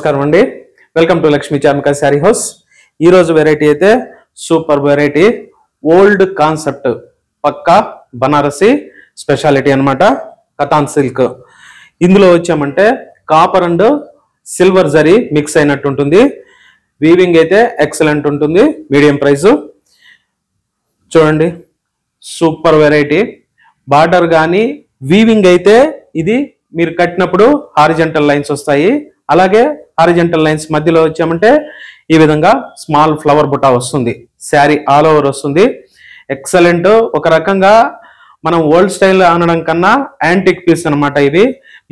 నమస్కారం అండి. Welcome to Lakshmi Charmika sari house. ఈ రోజు వెరైటీ అయితే సూపర్ వెరైటీ, ఓల్డ్ కాన్సెప్ట్, పక్కా బనారసి స్పెషాలిటీ అన్నమాట. కతాన్ సిల్క్. ఇందులో వచ్చామంటే copper and silver zari mix అయినట్టు ఉంటుంది. వీవింగ్ అయితే ఎక్సలెంట్ ఉంటుంది. Medium price. చూడండి, సూపర్ వెరైటీ. బార్డర్ కానీ వీవింగ్ అయితే ఇది మీరు కట్టినప్పుడు హారిజంటల్ లైన్స్ వస్తాయి. అలాగే హారిజంటల్ లైన్స్ మధ్యలో వచ్చామంటే ఈ విధంగా స్మాల్ ఫ్లవర్ బుటా వస్తుంది. శారీ ఆల్ ఓవర్ వస్తుంది. ఎక్సలెంట్. ఒక రకంగా మనం ఓల్డ్ స్టైల్ అనడం కన్నా యాంటిక్ పీస్ అనమాట. ఇవి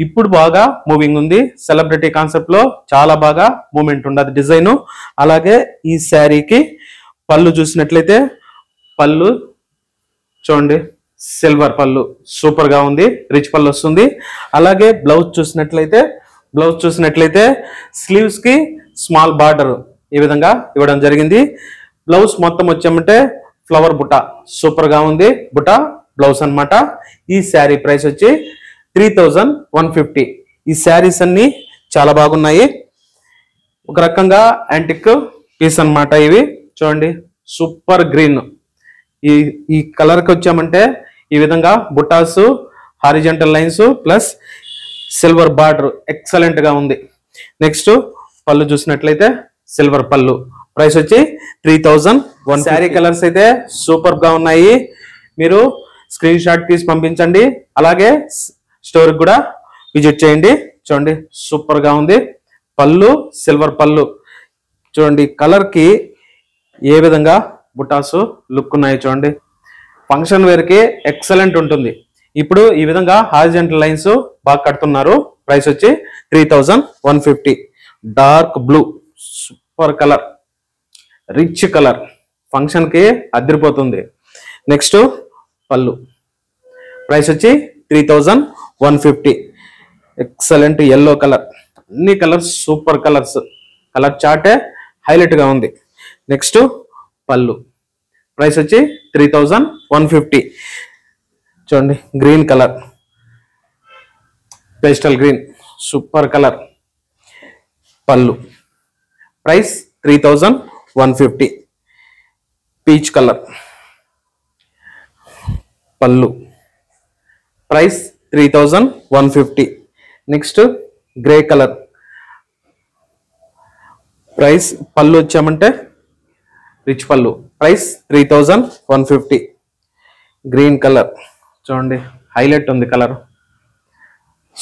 ఇప్పుడు బాగా మూవింగ్ ఉంది. సెలబ్రిటీ కాన్సెప్ట్ లో చాలా బాగా మూమెంట్ ఉండదు డిజైన్. అలాగే ఈ శారీకి పళ్ళు చూసినట్లయితే పళ్ళు చూడండి, సిల్వర్ పళ్ళు సూపర్ గా ఉంది. రిచ్ పళ్ళు వస్తుంది. అలాగే బ్లౌజ్ చూసినట్లయితే స్లీవ్స్ కి స్మాల్ బార్డర్ ఈ విధంగా ఇవ్వడం జరిగింది. బ్లౌజ్ మొత్తం వచ్చామంటే ఫ్లవర్ బుటా సూపర్ గా ఉంది. బుటా బ్లౌజ్ అన్నమాట. ఈ శారీ ప్రైస్ వచ్చి 3150. ఈ శారీస్ అన్ని చాలా బాగున్నాయి. ఒక రకంగా యాంటిక్ పీస్ అన్నమాట. ఇవి చూడండి, సూపర్ గ్రీన్. ఈ కలర్ కి వచ్చామంటే ఈ విధంగా బుటాస్, horizontal lines plus silver border excellent గా ఉంది. నెక్స్ట్ పళ్ళు చూసినట్లయితే సిల్వర్ పళ్ళు. ప్రైస్ వచ్చి 3001. శారీ కలర్స్ అయితే సూపర్ గా ఉన్నాయి. మీరు స్క్రీన్ షాట్ తీసి పంపించండి. అలాగే స్టోర్ కూడా విజిట్ చేయండి. చూడండి, సూపర్ గా ఉంది. పళ్ళు సిల్వర్ పళ్ళు. చూడండి, కలర్ కి ఏ విధంగా బుటాసు లుక్ ఉన్నాయి. చూడండి, ఫంక్షన్ వేర్ కి ఎక్సలెంట్ ఉంటుంది. ఇప్పుడు ఈ విధంగా హారిజంటల్ లైన్స్ బాగా కడుతున్నారు. ప్రైస్ వచ్చి 3150. Dark blue super colour, rich colour, function కి అదిరిపోతుంది. నెక్స్ట్ పళ్ళు. ప్రైస్ వచ్చి 3150. Excellent yellow colour. అన్ని కలర్స్ సూపర్ కలర్స్. కలర్ చార్టే హైలైట్ గా ఉంది. నెక్స్ట్ పళ్ళు. ప్రైస్ వచ్చి 3150. చూడండి, green colour, pastel green super colour. పళ్ళు. ప్రైస్ 3150. Peach colour. పళ్ళు. Price 3150. Next grey colour. Price పళ్ళు వచ్చామంటే రిచ్ పళ్ళు. ప్రైస్ 3150. Green colour. చూడండి, హైలైట్ ఉంది కలర్.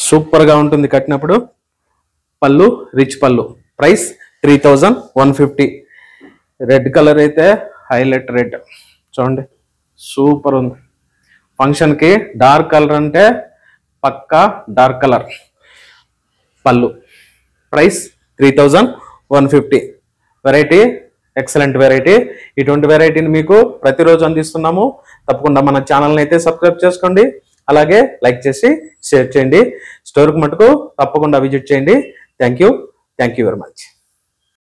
సూపర్ గా ఉంటుంది కట్టినప్పుడు. పళ్ళు రిచ్ పళ్ళు. ప్రైస్ 3150. రెడ్ కలర్ అయితే హైలైట్ రెడ్. చూడండి, సూపర్ ఉంది. ఫంక్షన్ కి డార్క్ కలర్ అంటే పక్కా డార్క్ కలర్. పళ్ళు. ప్రైస్ 3150. Variety excellent variety. ఇటువంటి వెరైటీని మీకు ప్రతిరోజు అందిస్తున్నాము. తప్పకుండా మన ఛానల్ని అయితే సబ్స్క్రైబ్ చేసుకోండి. అలాగే లైక్ చేసి షేర్ చేయండి. స్టోర్కి మటుకు తప్పకుండా విజిట్ చేయండి. Thank you very much.